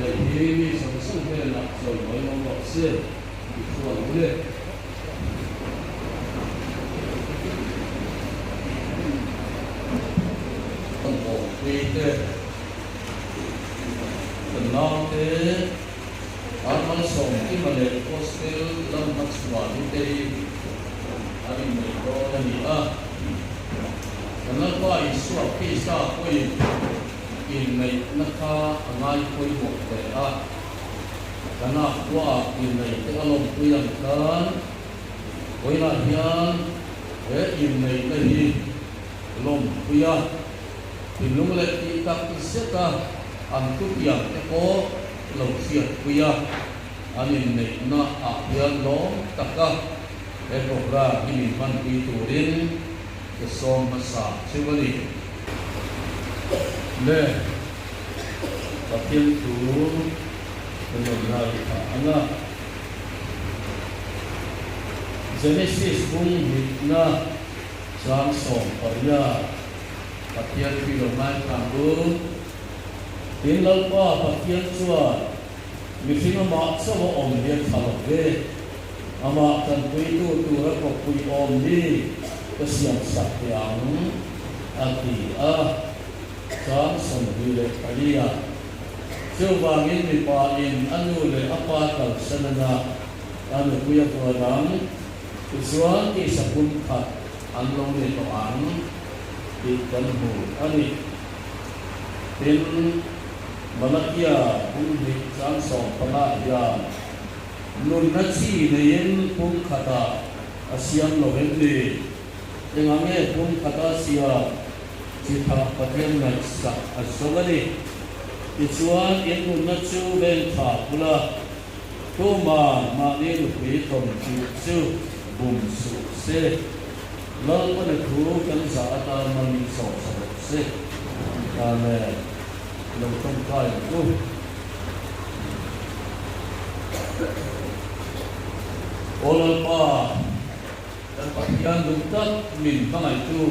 này thì sống sống thế là rồi mới mong đợi xưa thì thua lắm lên còn cổ quy thế còn lo thế anh mang sống cái mà để hostel làm mặt xóa đi đây anh mình có là gì à còn nó có ý xóa khi sao quay in này nó kha ngay quay một cái à cái nào qua in này cái alom quay làm cán quay lại hiền để in này cái gì lom quay à thì lúc này thì ta cứ xét ra anh cứ việc cái có lâu phiền quay à anh in này nó hiền lom tất cả để phục ra cái mình văn quy tụ đến cái som mà sa chứ cái gì nè tập thiên chủ cái nội này anh à Genesis cũng hiện na sáng sớm ở nhà tập thiên phi đồng mai tham bố tiến lâu qua tập thiên chùa mình xin mà sao mà ổn định thảo về ama cần quý tu ra có quý ổn đi cái xiềng sạch tiếng ati sáng sớm đi lên Palia, chiều vàng in bị pa in anu lên apa tal sana anu kuya kuadam, tujuan di sabun kat anlong le toan di kanhu ani in malakia pun di sáng sớm Palia, nun nasi neyen pun kata asiam November, dengan ni pun kata sia kita pakai nak sak asogani, ituan itu nacu bentah pula, toma makni lebih tomcu bum se, lalu pada tu kan saat mandi sok se, kerana lalu tongkai tu. Oleh apa dan bagian lutat min kamai tu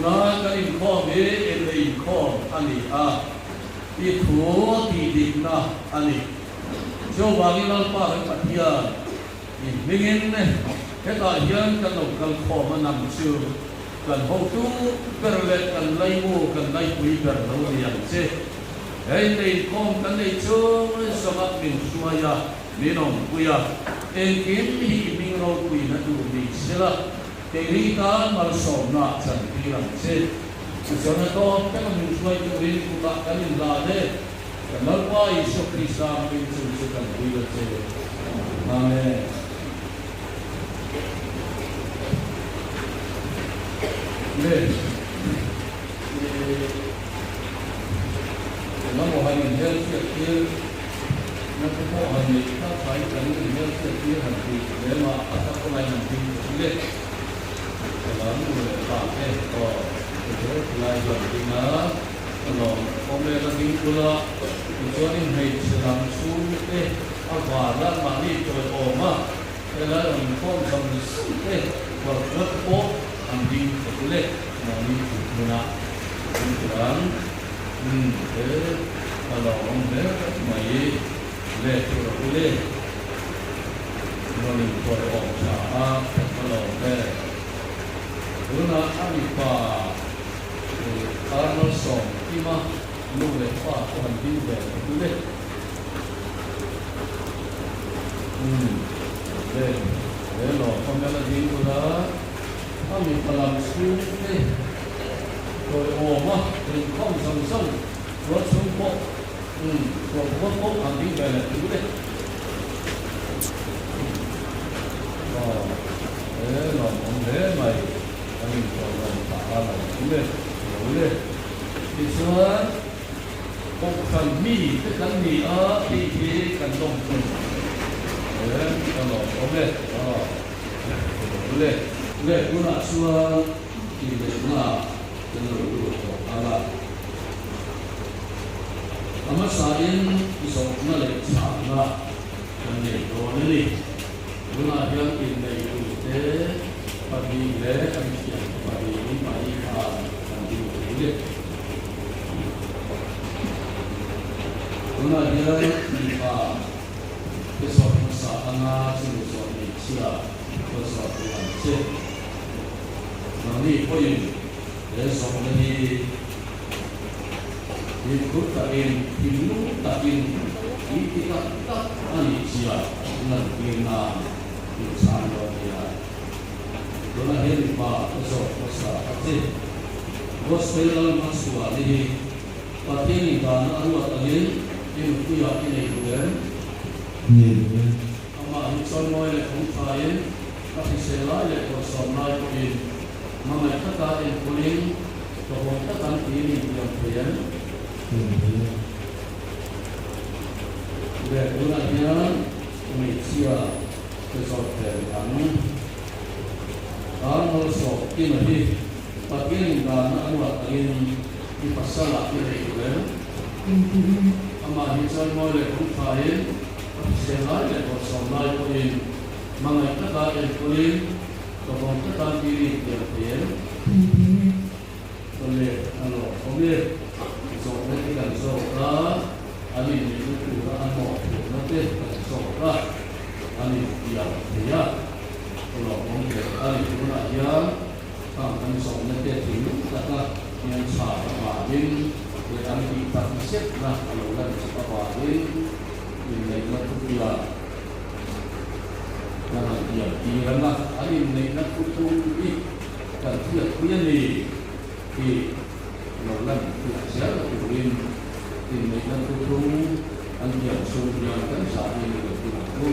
na kain kho be elei kho ani a ti tho ti din na ani jo wangi lal pa kan bagian ni mingen ne kata hian kan lo kal kho manam chu kan ho tu perlet kan lai mu kan lai pui ber lo rian che ei kom kan nei chu sabat min suaya minong kuya en kim hi ming ro kui na du ni sela te ri ta mal so na chan pi ram che so na to ka min suai tu ri ku ta kan la de ka mal pa isu krista min chu kan ri lo che amen le na mo ha ni hel che nó cũng có hành vi các phải cần những cái sự kia hành vi để mà các con này hành vi lên cái đó người ta cái có cái lại gần thì nó rồi hôm nay là đi qua cho nên hay sẽ làm xuống cái và ra mà đi rồi ổn mà cái đó là mình không cần cái và rất tốt hành vi của lên mà đi chủ nào cũng đáng thế là đó thế mày le tu le noni ko o sa a ko lo le una ani pa arno so ima nu le pa ko han bin be tu le le lo ko me la din tu la ami palam su le ko o ma rin kom sam sam ro sum po còn có hành vi về là thứ đấy, thế là ông thế mày, anh còn làm cả là thứ đấy, thứ đấy, thì xưa một phần mì cái phần mì ở thì cần đồng phần, thế còn là ông đấy, thứ đấy, cũng là xưa thì cũng là cái đồ của Allah. Amasain isok na le sana ne do ni guna yang in nei te pagi le am sian pagi ni mai ha kan di le Tuna dia nipa besok masa anga besok ni sia besok bulan C. Nanti poin besok ni ikut takin ilu takin ikat tak ani sia dengan kena usaha dia. Tuna dia nipa besok masa C. Gospel dalam masuk ni pakai kan anuat lagi ini kuya ini bukan ama insan mau le kumpulan tapi sela le kosong naik ini mana kata yang kuning kalau kata ini yang kuyan dia gunanya media sesuatu kamu kalau sok ini pakai kan anuat lagi di pasal ini juga, ama insan mau le kumpulan, sehingga le kosong naik poin, mana kata yang poin, kalau kata diri dia poin, boleh, kalau boleh, soalnya kita soal, ada ini itu kan mau, nanti soal, ada dia, kalau boleh, ada itu dia, kan soalnya dia tinggal kata yang sahabat ini yang kita siap lah kalau kan sahabat ini nilai dia karena dia lah hari nilai kutu ini dan dia punya di dalam siapa turin nilai kutu yang sudah kan saat ini itu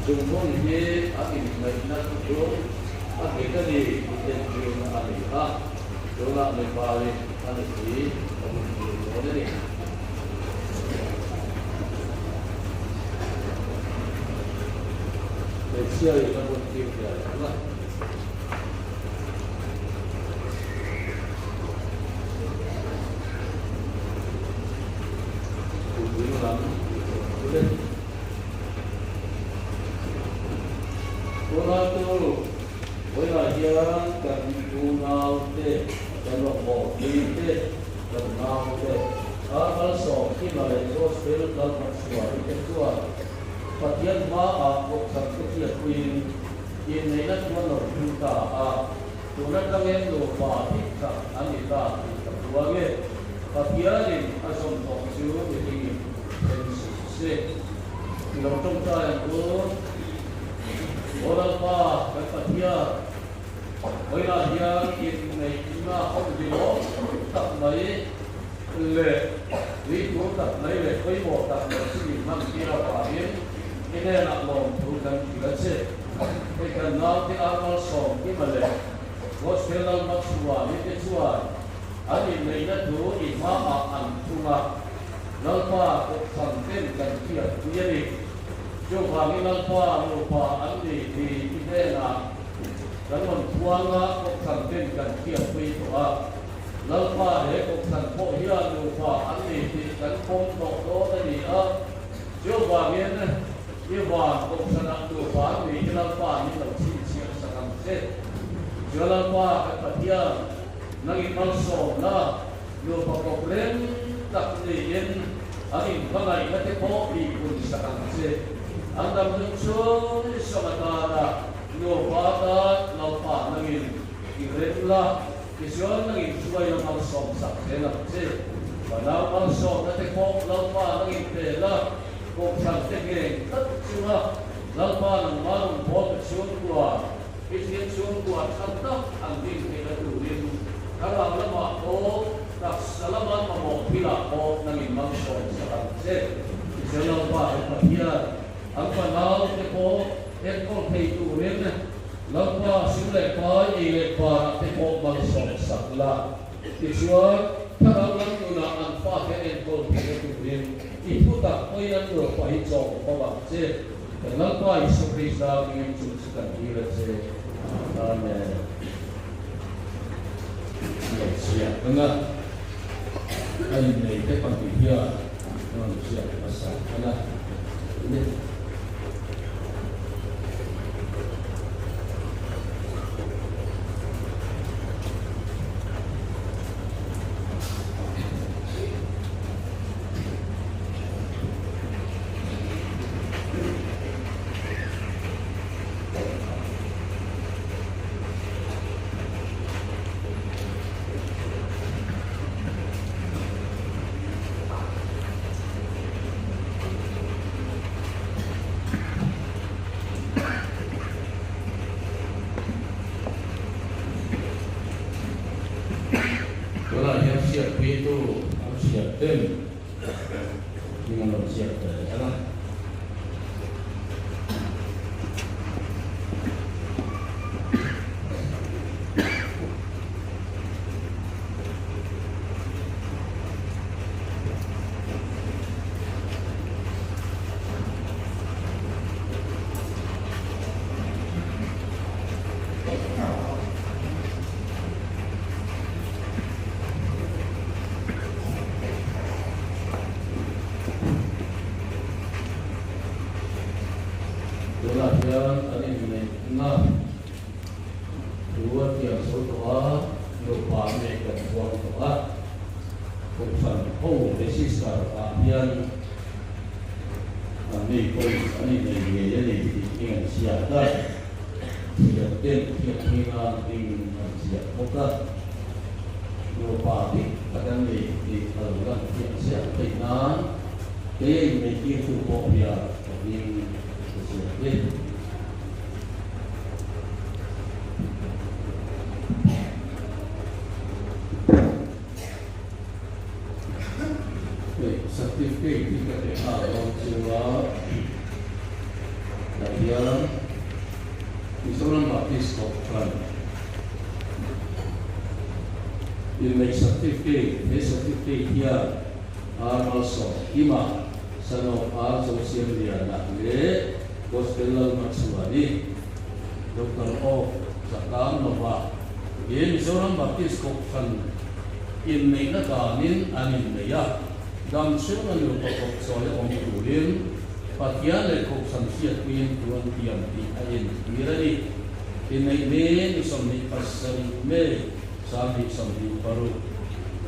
Jumlah ini akan menjadi itu akhirnya di jumlah alihah jumlah lebih alih kemudian ini Malaysia itu pun tidak lah. hian kan tu nau te kan lo mo ni te kan nau te also khi mà lại gospel dal mat suwa te suwa patian ma a ko sak te queen in nei na tu no ta a tu na ka ngen lo pa ti ka ani ta wa ge patian asom to chu te ti se lo trong ta ko oral pa ka patian oi la hian in nei na om di lo tak mai le vi tu tak mai le koi mo tak si man ki ra pa yin ine na lo tu kan ki la che kai kan na ti amal som ki ma le gospel al ma suwa ni te suwa ani nei na tu i ma a an tu ma lal pa ko san ten kan ki a tu ye ni jo pa ni lal pa no pa an ni ti ine na kan mon tuang a ko san ten kan ki a tu to a lal pa he ko san po hiya no pa an ni ti kan pom to to ta ni a jo ba gen ye ba ko san a tu pa ni lal pa ni lo chi chi sa kam se jo lal pa ka pa hiya nang i mal so na no pa ko len tak ni yen ani ba ngai ka te po ni kun sa kam se ang dam nu so ni so ma ta na no pa ta lal pa nang i regular Kisyon nang isuay ng mga somsak sila kasi wala ang som na tekok lalpa ng impela kung saan tegeng at sila lalpa ng marong bot at siyon kuwa isyan siyon kuwa santak ang din pinaturin karang lama ko tak salamat mamopila ko ng imang somsak kasi isyan lalpa ay pahiyan ang panaw tekok etkong heiturin lalpa sila pa ile pa te ko bang som sakla tiswa tarang lang tuna ang pa ke en ko te tu rin iputa oi nan ro pa hi chong ko ba che lalpa isu krista ngem chu sukan hira che amen sia nga ai nei te pa ti hia no sia pasa kana ne siap itu harus siap tem dengan harus siap jalan yang tadi mengenai dua tiang soal lupa mereka buang doa bukan desisar apian kami ini jadi dengan siapa tidak tidak dengan siapa kita lupa kadang di aluran yang siapa dengan dia memiliki tubuh dia ini sesuatu sertifikat TKA orang jiwa dan di seorang baptis Kopran ilmu sertifikat dia also ima sano sosial dia nak le gospel maksudnya Dr. O sakam nova ini seorang baptis Kopran ilmu naganin anin ya dan semua lupa kok soalnya orang tulen, pakaian le kok sanksiat kuin tuan tiang di ayen kira ni, in nei me ni som ni pasari me sa ni som ni paru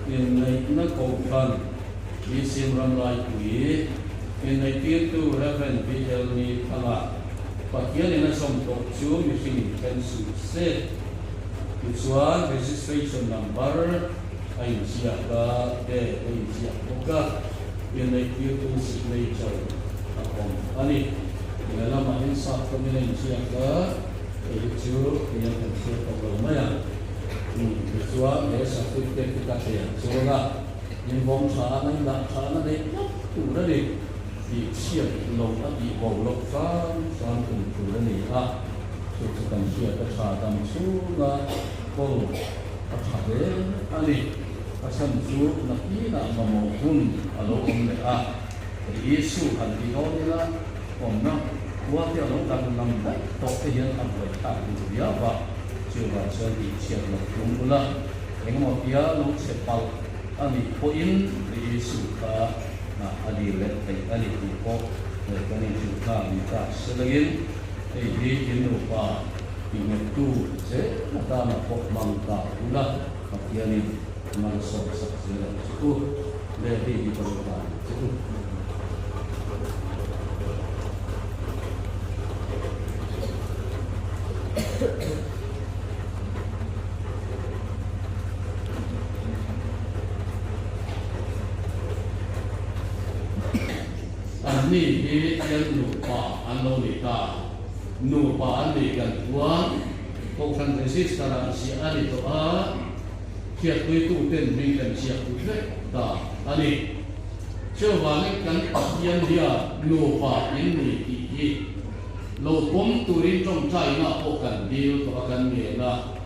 in nei na ko khan bi sim ram lai kui in nei tir tu heaven bi el ni thala pathian in som to chu mi sin kan su se chuan registration number ai sia ka de ai sia ka in nei tir tu signature akom ani ina lama in sa ko mi nei sia ka itu yang tersiap programnya, itu ya satu kita ya, soalnya yang bom sana ini nak sana ni, tu nanti di siap log di bawah san tu ni ah, sekarang siap tersadam sudah bawah apa deh, ani asam su nanti nak memahun kalau ni ah, Yesus hari ini lah, nak buat dia orang tak nampak, tak yang apa tak itu dia apa, coba jadi siapa yang mula, yang mau dia orang sepal, ani poin di suka, nah adi letak ani itu, letak ni suka minta selagi, di jenupa, ingat tu, se, mata nak pok mangka, pula, dia ni masuk sahaja, cukup, lebih diperlukan, cukup. Ni yang lupa anu kita lupa anu kan tuan bukan resist sekarang si ani tu siap itu ten bingkan siap itu dah ani coba ni kan yang dia lupa ini lupa turin trong China bukan dia tu akan mela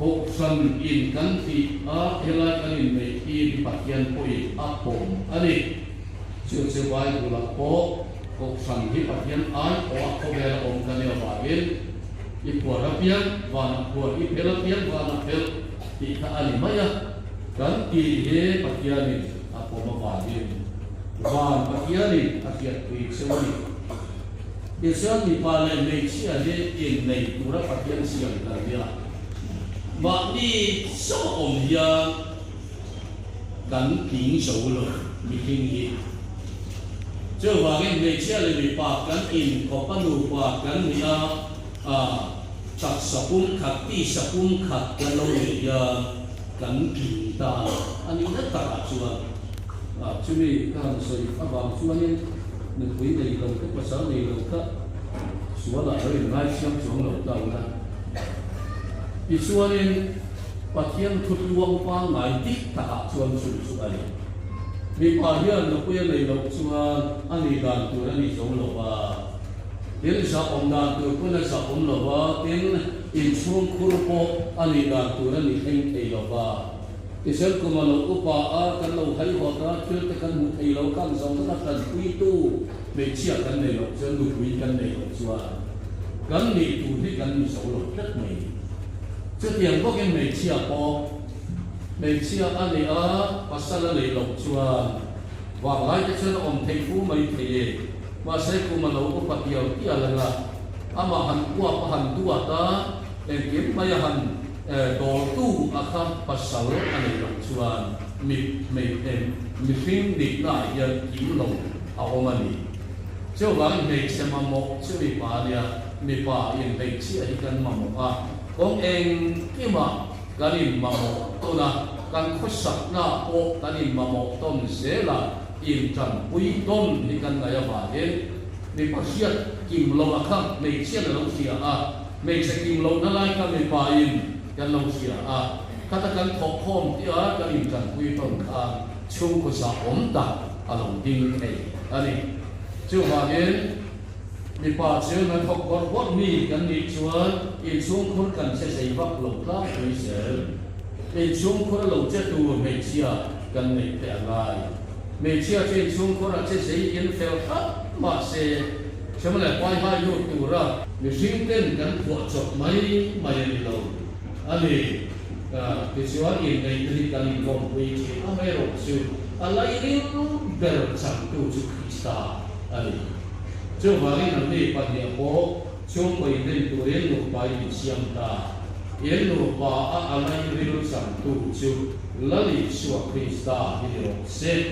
bukan in kan ti helai kan in mei di bagian poi apom ani sesuai gula ko sang hi patian ai ko bela om kan ya bagel ipurapian wana ko ipelapian wana pel ti ka ali maya kan ti he patian ni apo ma bagel wan patian ni akiat ti sewani desan ni pale nei sia de in nei pura patian siang kan dia ma ni so om ya dan ping so lo mi king hi这话跟美国人民把跟英国不如把跟你杂十公克、第十公克的农业跟平大，你那大做就你看所以往说呢，你回内陆的不少内陆的，说了而且来相撞了到了，你说呢，把天突光光来的大做出来。มีพาเฮียนนักเรียนในโลกส่วนอันนี้การตัวนี้สองโลว่าเรียนสอบอมดานตัวคนสอบอมโลว่าเป็นอินช่วงครูปกอันนี้การตัวนี้เองไอโลว่าที่เช่นกุมารโลกุปะกันเราให้หัวตาเชื่อกันมุดไอโลกันสองนักกันคุยตู้ไม่เชื่อกันในโลกเช่นคุยกันในโลกส่วนกันนี่ตัวที่กันมีสองโลกนักไม่จะเตียงก็ยังไม่เชื่อพอไม่เชื่ออันนี้ภาษาในโลกส่วนว่าหลายที่ฉันอมเทฟูไม่เทว่าใช้กุมารโลกุปะเดียวที่อะไรล่ะมาหันตัวหันตัวตาเอ็งเก็บไม่หันดอตู้อาคาภาษาอันนี้โลกส่วนมีฟิ้งดิบหน้ายังกินลงเอามันนี่เจ้าว่าไม่เชื่อมาหมกเชื่อไม่ป่าเนี่ยไม่ป่ายังไม่เชื่อที่กันมาหมกของเองที่มาการิมมาหมกตัวน่ะการขุดสักหน้าโอการิมมาหมกต้นเสลาอินจันปุยต้นที่กันได้บาดเจ็บในภาษากิมลงข้างไม่เชื่อเราเสียไม่ใช่กิมลงนั่นแหละก็ไม่ป่าอินกันเราเสียถ้าการทบทวนที่การอินจันปุยต้นข้างช่วงขุดสักอมตาอารมณ์ดิ้งเออันนี้ช่วงบาดเจ็บมีป่าเชื่อมันพบกันว่ามีกันอีกชวนอีกช่วงคนกันใช้ใช้วักหลงล่าไปเสียอีกช่วงคนหลงเจ้าตัวไม่เชื่อกันในแต่ไรไม่เชื่อเช่นช่วงคนใช้ใช้ยินเฟลทับมาเสียใช่ไหมล่ะไปให้ยูตัวละมีสิ่งเต้นกันปวดจดไม่ได้ลงอันนี้ที่ชวนอินในที่กันลงไปที่อเมริกาชื่ออะไรนี่เดินสั่งตัวจุดคริสตาอันนี้เจ้าว่านี่นั่นนี่ปัญญาโบ chung quay đến tuổi lục bài siam ta yên lục ba alai rilu sang tu chu lali suwa Krista hidro se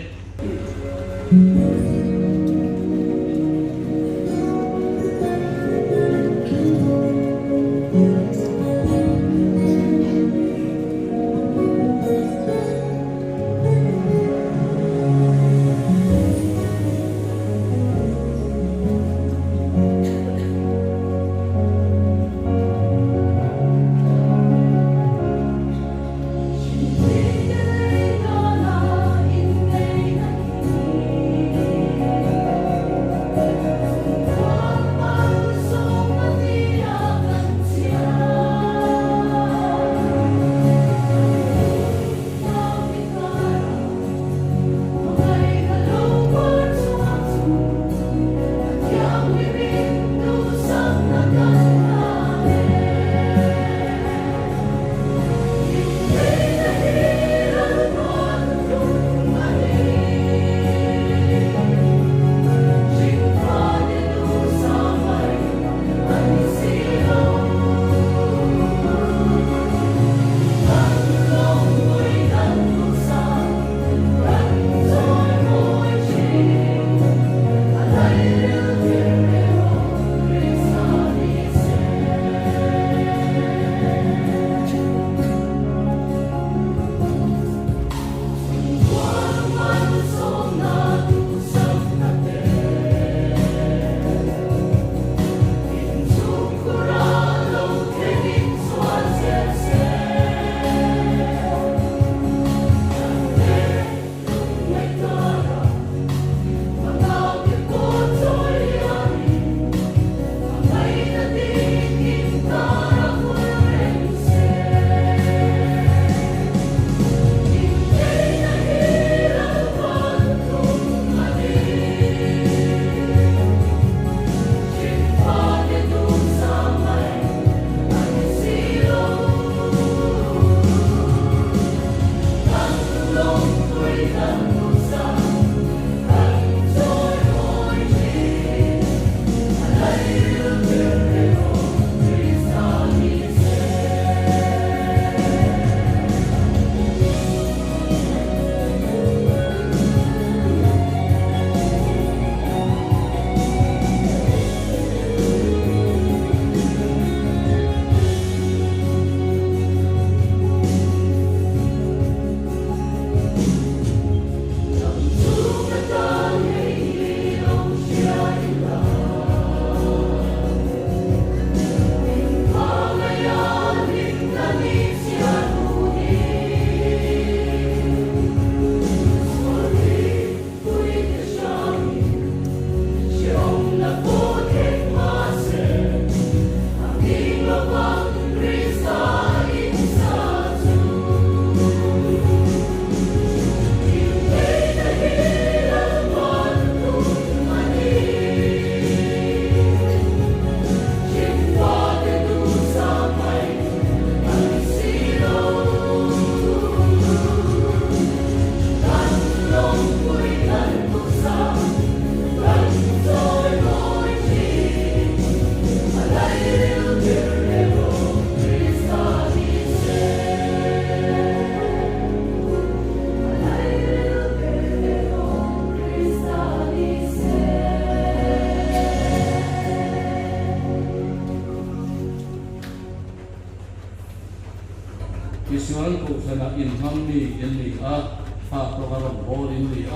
Isuan ko sana inham ni ini ha program hol ini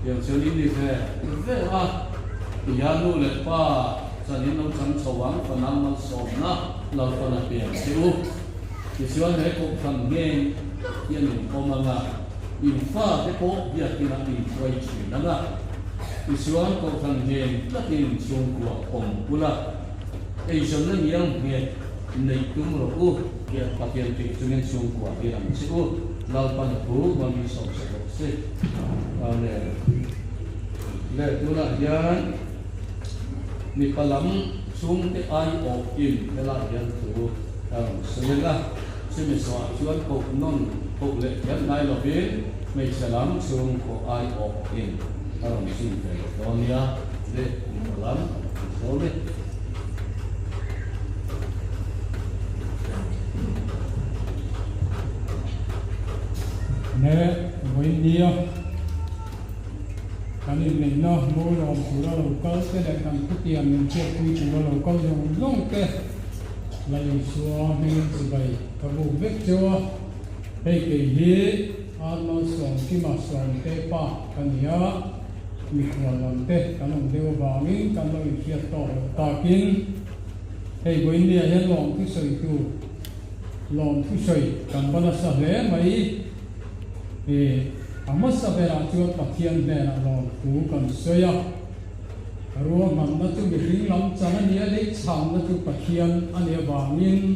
yang sel ini ve yanu le pa sanin nong chang chawang panam mal somna lau pana pian siu isuan he ko thang ngen yan omanga infa te ko dia kina in kwai chi nanga isuan ko thang ngen takin chung ko om pula ei son na yang nge nei tum ro u ya pakian ti tungen chung ko dia am siu lau pana pu mami som se ane le tuna yan ni palam sung te ai o in la yan tu semela semiswa chuan ko non ko le yan nai lo bin me salam sung ko ai o in sin te donia le ni palam so le nè với nia cái này nó mua đồ chủ đó là câu cái này cần có tiền mình chơi quy chủ đó là câu dùng long cái là dùng xua mình chỉ vậy cái bộ vết chưa hay cái gì anh nó sống khi mà sống cái pa cái nhớ mình còn làm thế cái lòng tiêu vàng mình cái lòng thiệt to ta kín hay với nia hết lòng thứ sợi tu lòng thứ sợi cần bao giờ lẽ mấy thì mất sa về là chưa tập thiền về là lòng cú cần soi à rồi mà nó chưa bị dính lắm cho nên nhớ lấy chạm nó chưa tập thiền anh ấy bảo mình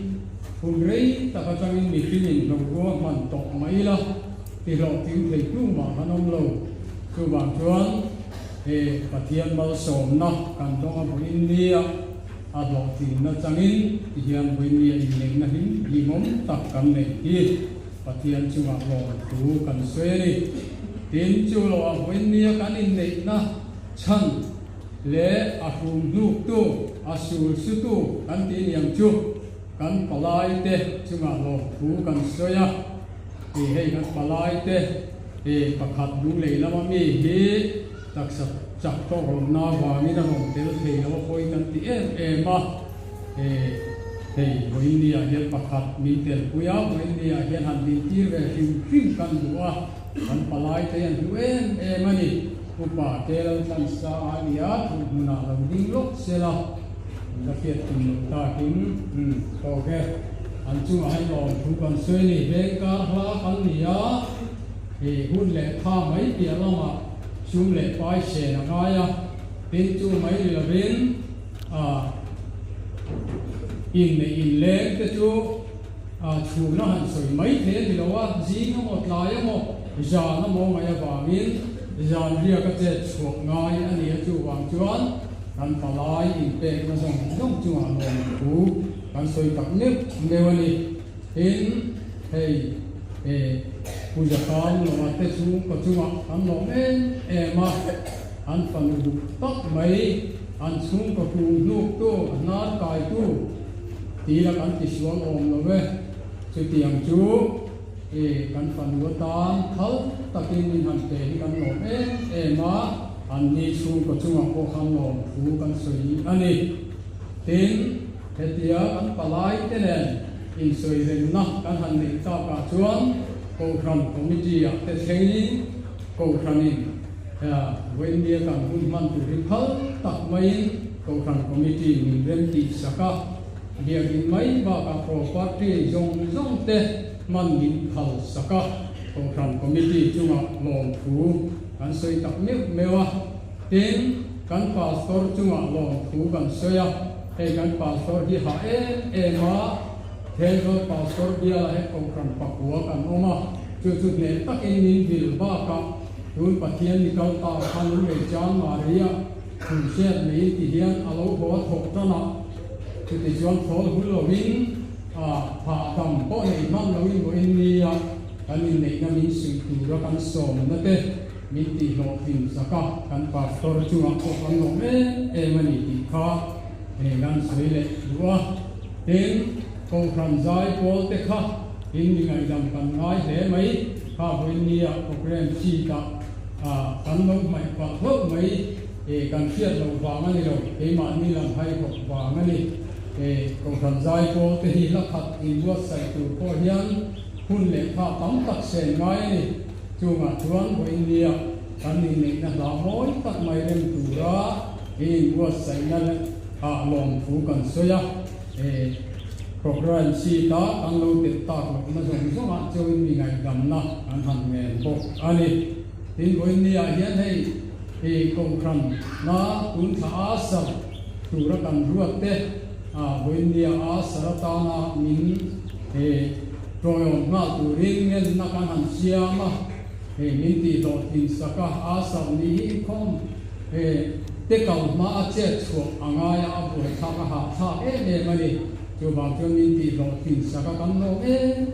cùng đấy ta có cho mình bị cái nhìn lòng của mình tọt mấy là thì lòng tiếng thầy cứu mà nó ông lâu chú bảo chuan thì tập thiền bao sớm nó cần đó ở India lòng thì nó chẳng in thì hiện với India thì nó hình gì món tập cầm này kia và thiên chúa lòng chú cần xuê đi thiên chúa lòng với nia cái này na chân lẽ hùng nụ tu asul su tu cái tiền yang chu cái palai te chúa lòng chú cần xuê ya thì hay cái palai te thì bậc hạt đúng lệ lắm mi hi đặc sắc chắc to hồn na vàng ni na hồn te thì nó coi cái tiền em mà thì với India hiện bậc hạt mình tiền quý áo với India hiện hạt mình chia về phim căn đũa căn palai thế anh chú em anh cô bà thế là tan sa anh nhá tụi nào làm đinh lốc xe là đặc biệt tụi ta kính ok anh chú hay lòng chú còn suy nghĩ về cả là anh nhá thì hôn lệ tha mấy tiền lắm mà chú lệ phải xe là ngay à bên chú mấy là bên in này in lệ cái chú chủ nó hẳn soi mấy thế thì đâu á gì nó một lại á một giờ nó mua ngay vào miếng giờ riêng cái chết chuột ngay anh ấy chú hoàng chuan anh phải lại in bè nó dùng không chú hoàng hồn chú anh soi tập nhất đều anh ấy in hey bây giờ con nó cái chú có chú hoàng anh nói em mà anh phải được tóc mấy anh xuống có cùng nút tu nát cài tu tí là căn chỉ xuống ôm rồi về sự tiền chú thì căn phần của ta thấu ta kinh mình hành tế căn lộn em mà anh đi xuống có chung học có khăn lộn phú căn suy anh đi tin thế tía căn bà lái thế này in suy hình nó căn hành định ta cả xuống cầu khăn committee thế thế đi cầu khăn in với India căn hôn man từ hình thấu tạc mấy cầu khăn committee mình lên tỷ saka việc in mấy ba cả property dùng te man in khal saka cầu khăn committee chung học lòng phú căn suy tập nhất mewa tin căn pastor chung học lòng phú căn suy hay căn pastor đi hạ em mà thế rồi pastor đi là hết cầu khăn pakua căn oma chú này tắc in vil ba cả luôn bắt thiên đi câu tàu khăn luôn về chán Maria cùng xét mấy thì hiện alo có thuộc cho nó thì chọn thổ hữu lô vinh hạ tầm có này mang lối của India cái này là mình sử dụng cho căn sổ nó thế mình thì lộ hình sao cả căn pastor chung học có căn lộ em mình thì khó để gan suy lệ đúng đến câu phần giải của thế khác in những ngày làm căn nói thế mấy khá với India program chi cả căn lâu mày và thuốc mấy thì căn thiết lâu vàng anh rồi cái mà anh làm hay học vàng anh thì câu phần giải của thế thì là thật in vượt sai từ có hiền hun lệ pha tắm tắc sen ngay chung chuan của India căn này là làm mối tắc mày đem từ đó in vượt sai ngay lòng phú cần soi program si ta căn lâu tiệt ta nó dùng số hạn cho mình ngày đầm na anh hành nghề bộ anh đi tin với India hiện nay thì công khăn nó cũng thả sập từ đó cần ruột thế với India Saratana mình thì rồi mà từ riêng nên nó cần hành xia mà thì mình thì đột tin saka asam ni không thì thế cầu mà chết chuột anh ai abu thà cả hạ thà em mà đi chú bảo cho mình thì lo tin sa các con lo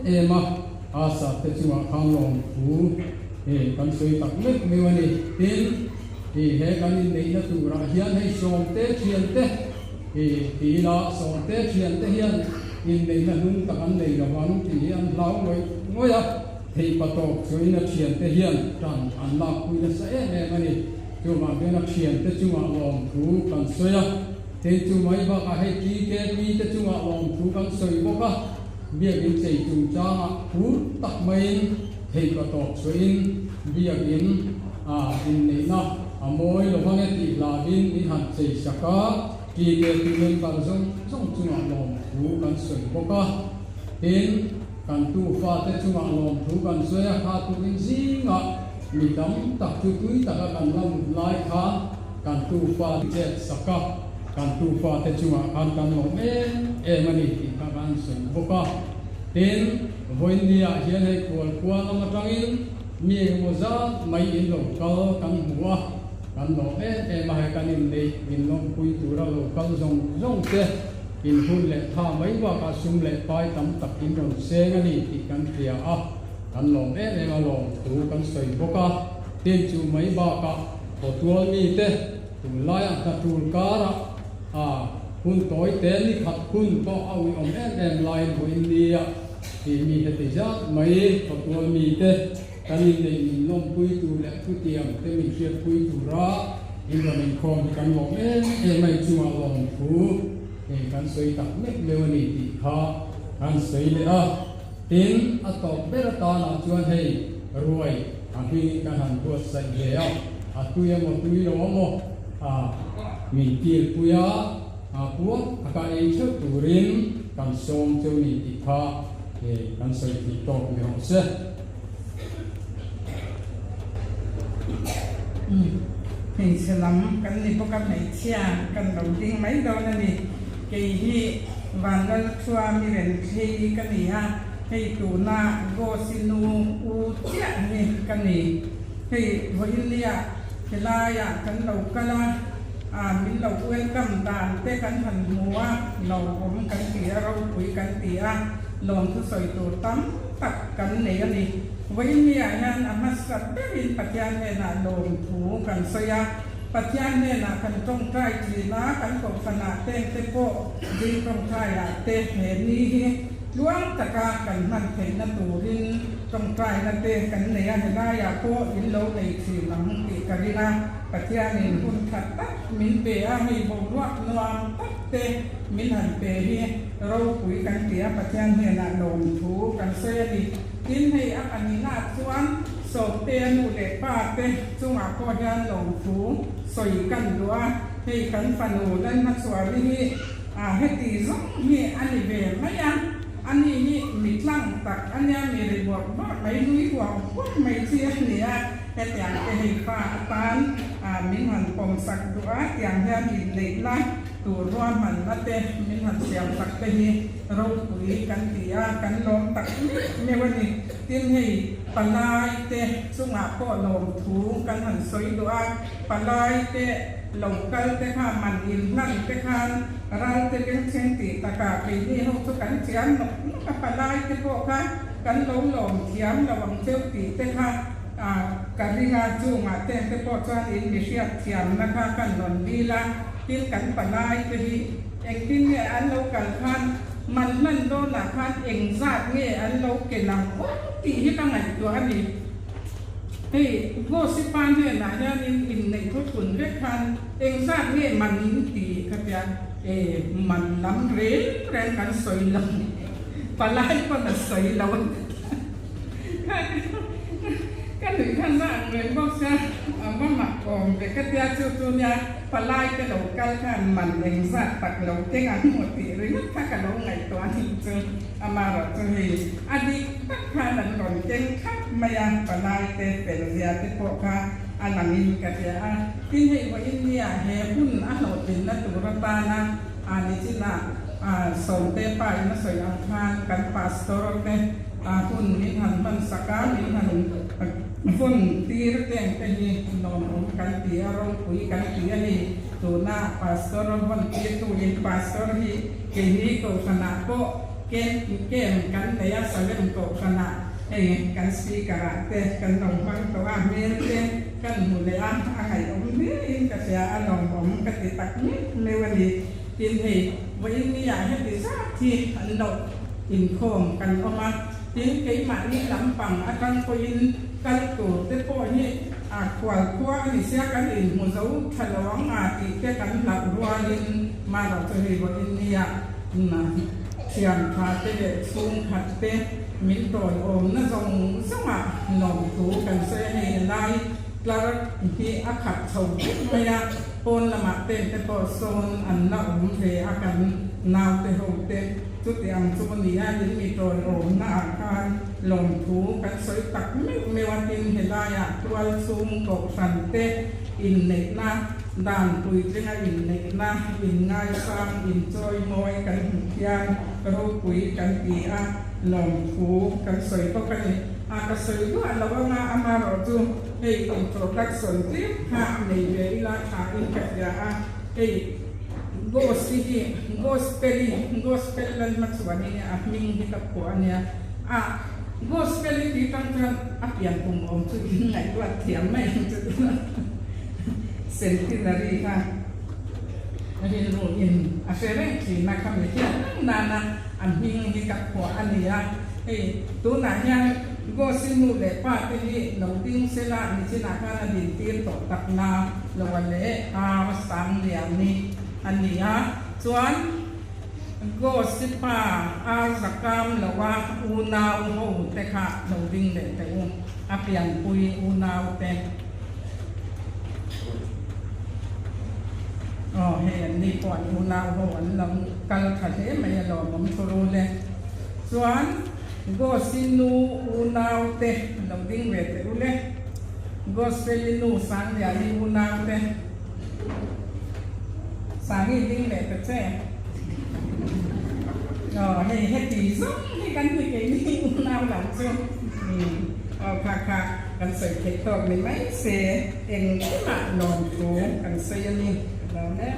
em mà asa te chú bảo khang lo phú con suy tập nước mấyวันนี้tin thì hệ con này nó tu ra hiện hay song te truyền te thì là song te truyền te hiện in này là nung tập anh này là vào nung thì anh lao ngồi ngồi à thì bắt đầu cho nên là thiền te hiền tràn ăn lạc quy là sẽ em anh chú mà cái là thiền te chú mà lòng thú cần xoay thế chú mấy bác hay kí cái kí te chú mà lòng thú cần xoay bốc á việc in chạy chú cha thú tắc mấy thì bắt đầu cho nên việc in in này nó mỗi lúc hôm nay thì là in hạt chạy sạc cá kỳ cái tự nhiên vào trong chú mà lòng thú cần xoay bốc á in kan tu fa te chunga lom thu kan soya kha tu in zinga mi dam tak tu tui taka kan lam lai kha kan tu fa che saka kan tu fa te chunga kan lom mani ti ka kan sen boka ten voindia hian hei kwal ama tangin mi moza mai in lo kal kan huwa kan lo ma hai kan in nei in long pui tu ra lo kal zong te in hun le tha mai wa ka sum le pai tam tak in ro se nga ni ti kan tia kan lom ma lom tu kan soi boka ten chu mai ba ka ho tual mi te tu lai ka tur kara hun toi te ni khat kun ko au om lai bo india ti mi te ti ja mai ho tual mi te kan in le in lom pui tu le tu tiam te mi chia pui tu ra in ro min khom kan lom mai chu ma lom tu kan soi tak mek lewani ti kha kan soi le tin atop berata na chuan hei ruai hi kan han tu sai le tu ya mo tu lo mo min kil puya pu aka ei chu turin kan som chu ni ti kha kan soi ti tok me ho se hình selam kan ni pokam nei chia kan lo ding mai do na ni cái hi van la chua mi ren khi cái này ha hay tu na go sinu u chia ni cái này hay với India cái la ya kan lo kala min lo welcome dan te kan han mua lo om kan tia rau pui kan tia lom thu soi tu tam tak kan nei ani với India yan amasat berin patyan na lom thu kan soya patyan na kan tong trai chi na kan ko sana ten te ko din tong trai te he ni hi luang taka kan man the na turin tong trai na te kan ne ya na ya ko in lo nei chi lam ti karina patyan ni hun khat ta min pe mi bo luak nuam tak te min han pe hi ro pui kan tia patyan na lom thu kan se ni tin hay ani na chuan so te nu le pa te chunga ko hian lom thu soi kan lua hei kan fanu lan na swari hi heti zong hi ani ve maya ani hi mitlang tak anya me re bor ba mai lui wa ko mai chi ni hetiang te hei pa tan min han pom sak dua tiang hian in le la tu ruam man na te min han siam sak te hi ro pui kan tia kan lom tak me wani tin hei palai te sunga ko lom thu kan han soi dua palai te local te kha man in nan te khan ral te ken chen ti taka pe ni ho chu kan chiam no ka palai te ko kha kan lo lom thiam lawang cheu ti te kha karinga chu nga te ko chuan in mi sia thiam na kha kan non dila tin kan palai te hi ek tin ne an local khan man man do na khan eng zat nge an lo ke nam ko ti hi ka ngai to ani hey go si pan he na ya in nei ko kun ve khan eng zat nge man ti ka pya man lam re ren kan soi lam palai ko na soi law kan hủy khan na người bóc ra mà mặc còn về cái tia chu chu nha palai cái đầu cal khan man eng zat tak lo te ngan mo ti ri ka ka lo ngai to ani chu amara chu hi adi tak khan an ron chen khak maya palai te pel zia te ko kha anamin ka tia tin hei wa India he hun a lo tin na tu ra ta na ani chi na som te pa na soi ang khan kan pastor te hun min han ban saka min han phun tir teng te hi non kan tia rong pui kan tia hi tu na pastor von tia tu in pastor hi ke ni ko kana ko ken kan te ya salem ko kana kan speaker te kan nong bang to a mer te kan mu le a ngai om ni in ka sia anong om ka ti tak ni lewani tin hi wa in ni ya he ti sa thi an do อินโคมกันออกมาทิ้งไก่หมานี่ลำปังอาการก็ยินกันตัวเตโปนี่ขวาขวานี่เสียกันอินหัวเสาฉลองตีแก่กันหลักรัวลินมาเราจะเห็นว่าอินเดียนะเชียงพาเตะสูงขัดเตะมิตรโอมนั่งทรงสมัครหนุ่มถูกันเสียให้ได้กลายที่อาขัดเฉาไม่ได้ปนละมาเต้นแต่พอโซนอันน่าอุ่นเทอาการนาวเตะหูเตะทุกอย่างสุวรรณียินมีตัวโอมหน้าอาการหลงถูกันสวยตักไม่วันดินเห็นได้ตัวสูงตกสันเตะอินเน็ตนะด่านปุยเจ้าอินเน็ตนะอินง่ายสร้างอินจอยมอยกันเทียนกระโดดปุยกันปีหลงถูกันสวยก็กันกระสวยด้วยเราว่ามาอามาเราจูให้อินโทรดักสันเตะหาในเวลาขาอินแคดยาให้gospel lan matswani ni aming hitap ko anya gospel ti tan apian pung om tu ngai wat thiam mai tu centenary ha ani ro in afere ki na kam ni na aming hitap ko ania tu na yang gosinu le pa te ni no ting sela ni china kana din tir to tak na lawale sang liam niอันนี้ส่วนก็สิบป่าสักกรรมหรือว่าอูนาวโหแต่ค่ะเราวิ่งเลยแต่เปลี่ยนปุยอูนาวแต่เห็นนี่ก่อนอูนาวโหเราการขัดเทไม่ยอมผมโชว์เลยส่วนก็สินูอูนาวแต่เราวิ่งเวทแต่รู้เลยก็สเปลินูสังเดียรีอูนาวแต่สามีดิ้งแบบแท้ให้ตีซุ้มให้กันคุยกันนี่น้ำหลังซุ้มค่ะกันใส่เข็ดตอกเลยไหมเสียเองที่มานอนโถกันเสียนี่เราเนี่ย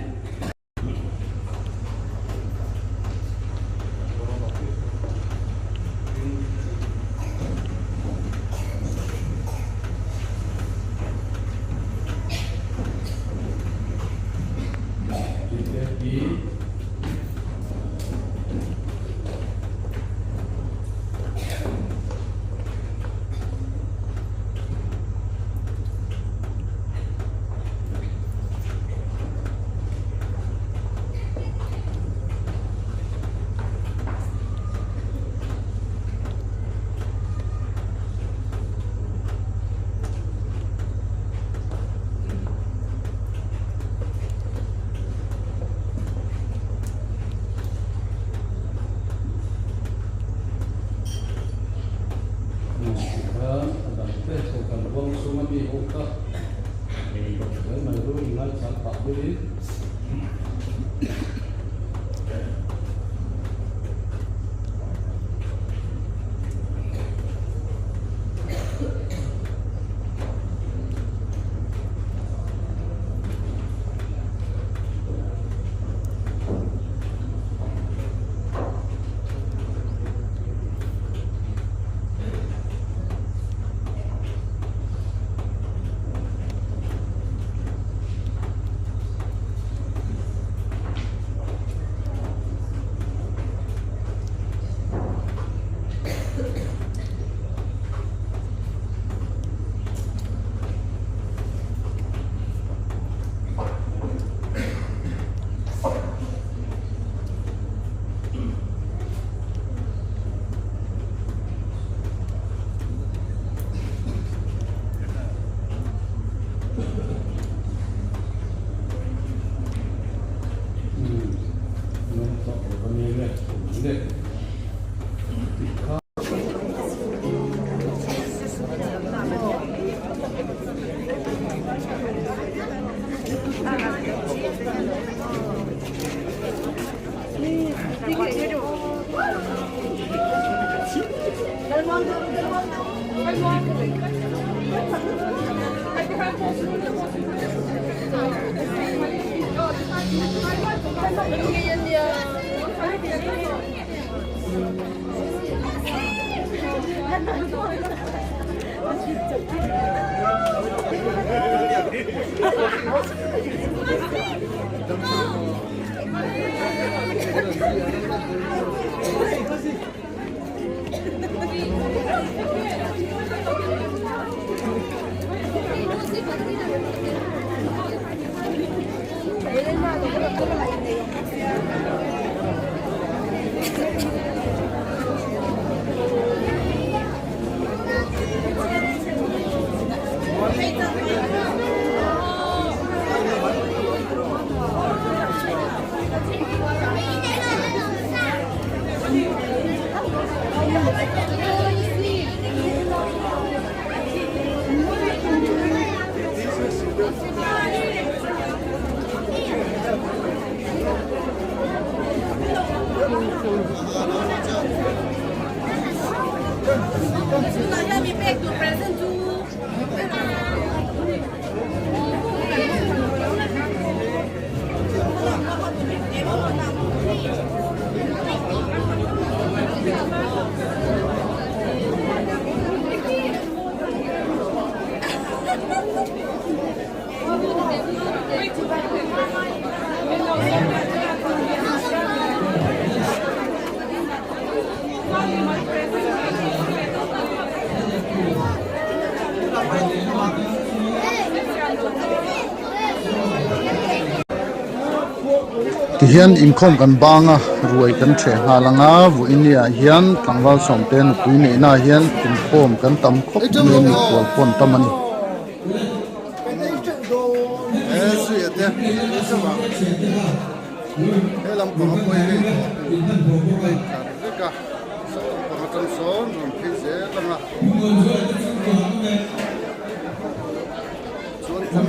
ti hian in khom kan banga ruai kan the ha langa vu inia hian tlangwal som ten pui nei na hian in khom kan tam khop men pol pon tamani Elam pang poi he ka so pang tam son rum phi je langa chuan tam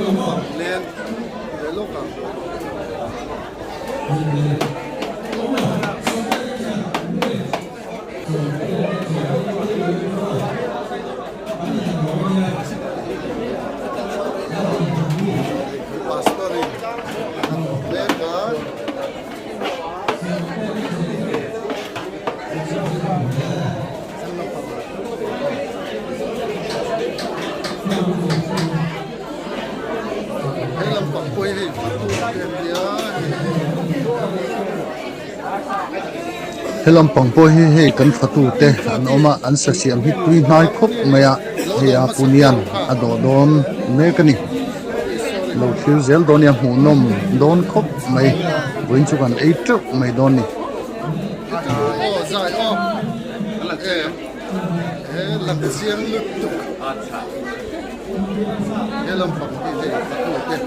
len de lo ka helam pangpo he kan phatu te an oma an sa siam hi tui hnai khop maya he a punian ado don me kani lo thil zel don ya hu nom don khop mai win chu kan ei tru mai don ni zai lam siang lut tuk helam pang he phatu te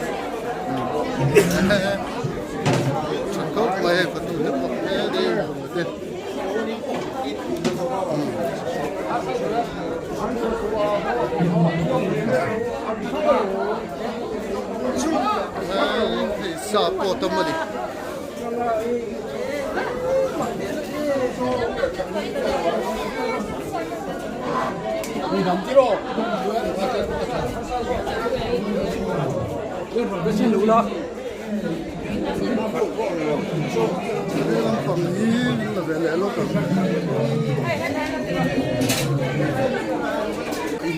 khop mai phatu he phop me de te sa po tamali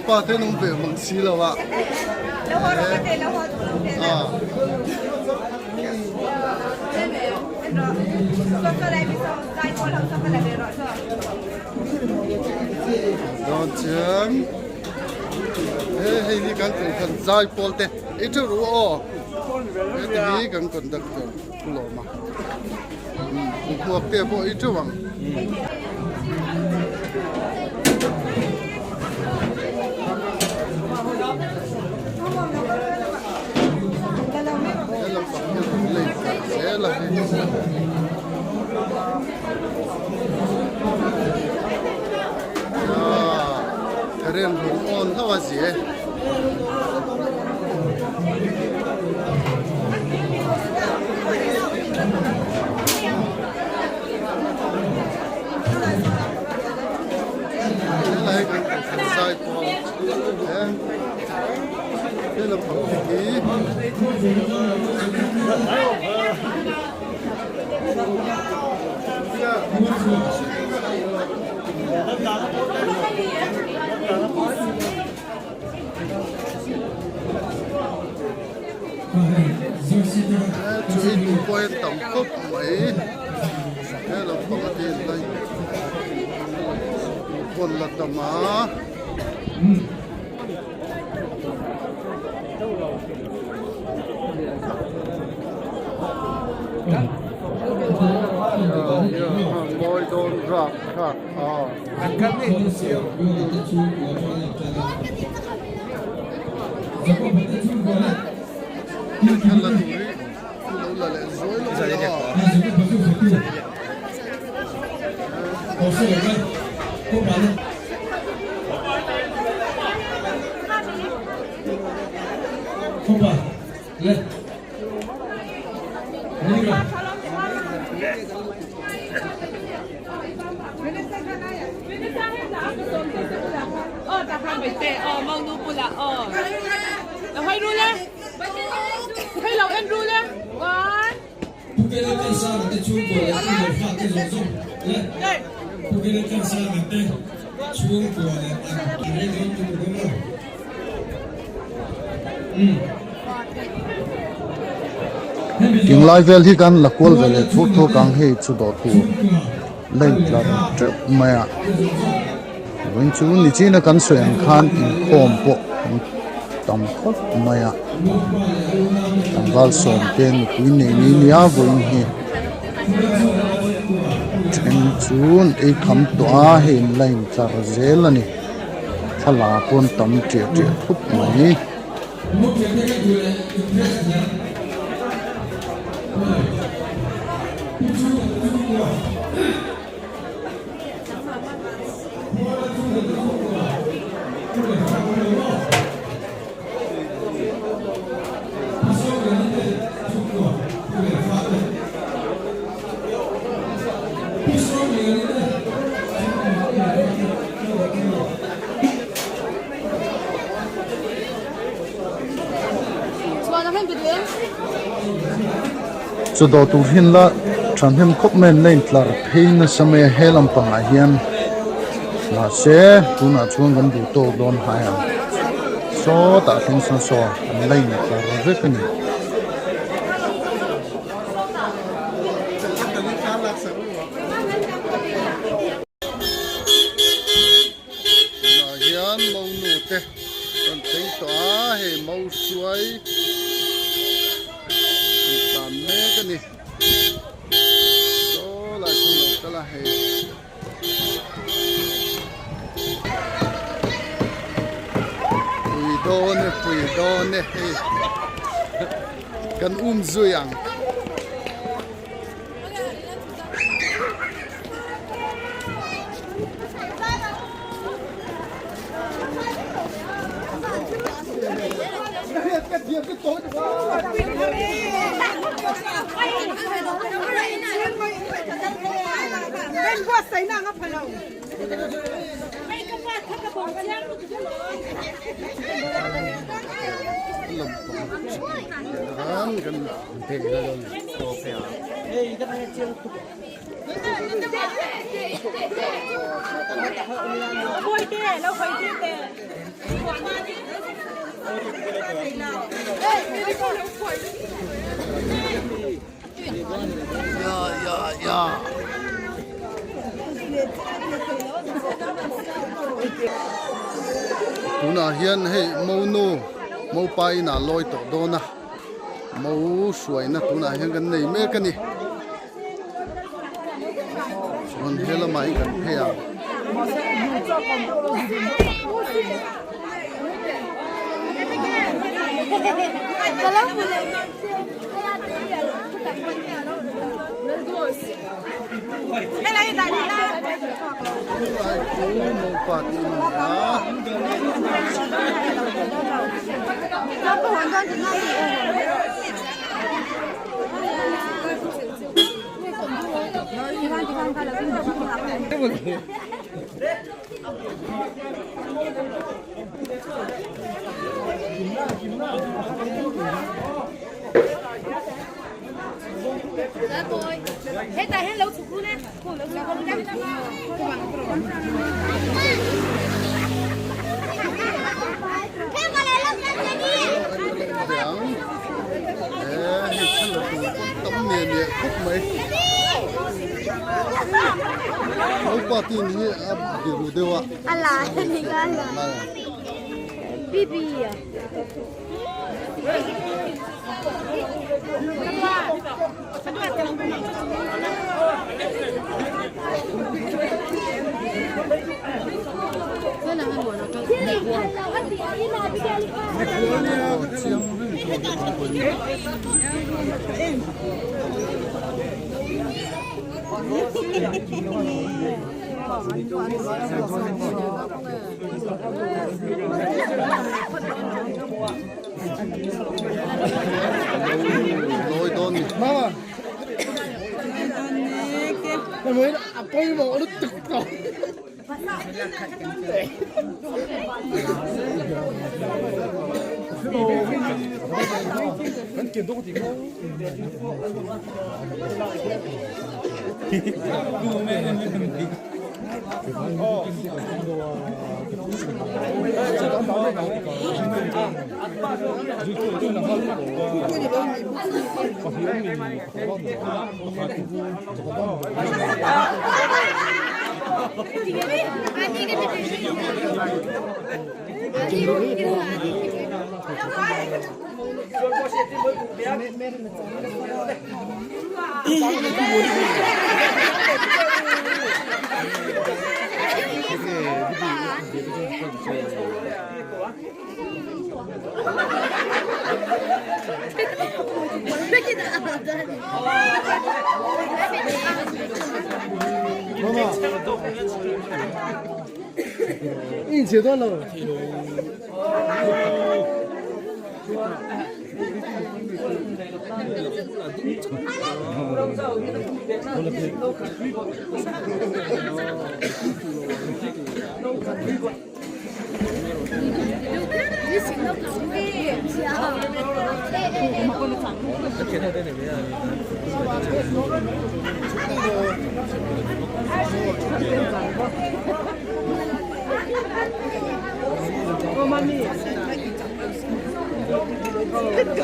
pa thế nông về bằng xí là vạ đó chém thế hay đi cắn cần dai pol te ít chút rồi ô thế thì cắn cần đặc rồi lỗ mà cuộc kia bộ ít chút bằng Keren on thawa gì lại cái sai po thế là phong khí chú ý quay tổng khúc mấy thế là phong tiền đây còn là tầm á ngồi đồn rạc rạc cắt đi xíu thân là tuổi lâu là lại dối lúc đó không phải lên đi rồi ta không phải tệ mong nu pula là hay luôn lên hay lâu em luôn lên one Porque ele cansava de chuva, ele não faz que os outros, né? Porque ele cansava de chuva, ele não tudo como. King lai vel hi kan la kol vele thu thu kang he chu do tu lei la trip maya win chu ni china kan soyan khan in khom po tam khot maya tam val som ten kuin nei ni nia voin hi chen chun ei kham tua hin lain char zel ani thala pon tam tia tia thup mai chu do tu hin la than hem khop men lein tlar phein same helam panga hian la se tuna chuang gan du to don haya so ta thing san so an lein tlar vekani na hian mo nu te kon tei to a he mo suai ni so la chu lo kala he pui don he kan zuyang tuna hian he mo nu mo pai na loi to do na mo suai na tuna hian kan nei me kani son hela mai kan phea Hết tài hết lâu chụp luôn em, cô lâu chụp con em. Thế mà lại lâu chụp đi. Hết là tụ tấm nền nè khúc mấy. Lâu qua tin như điều đều ạ. Allah, ini kan. Bibi ya. Lôi tôn mama cái mới apa yang mau lu tuk kau kan kian tu kau tinggal oh 一阶段了。 你行了，不必讲。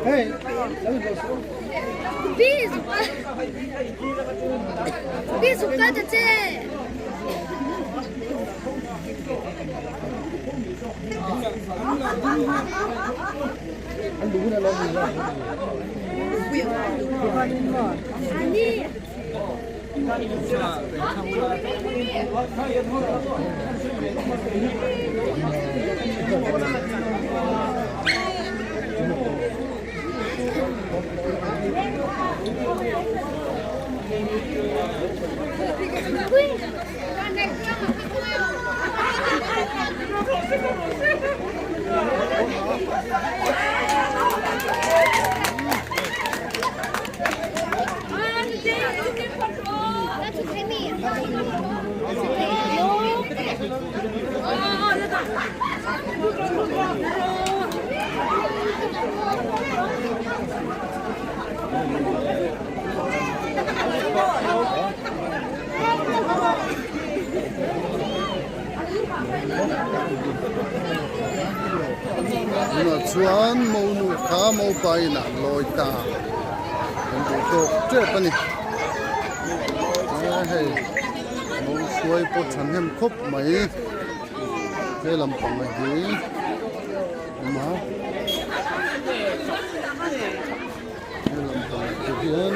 哎，必须干的这。 chuan mo nu kha mo pai na loi ta kan du to che pani hei mo suai po chan hem khop mai he lam pang hi ma he lam pang hian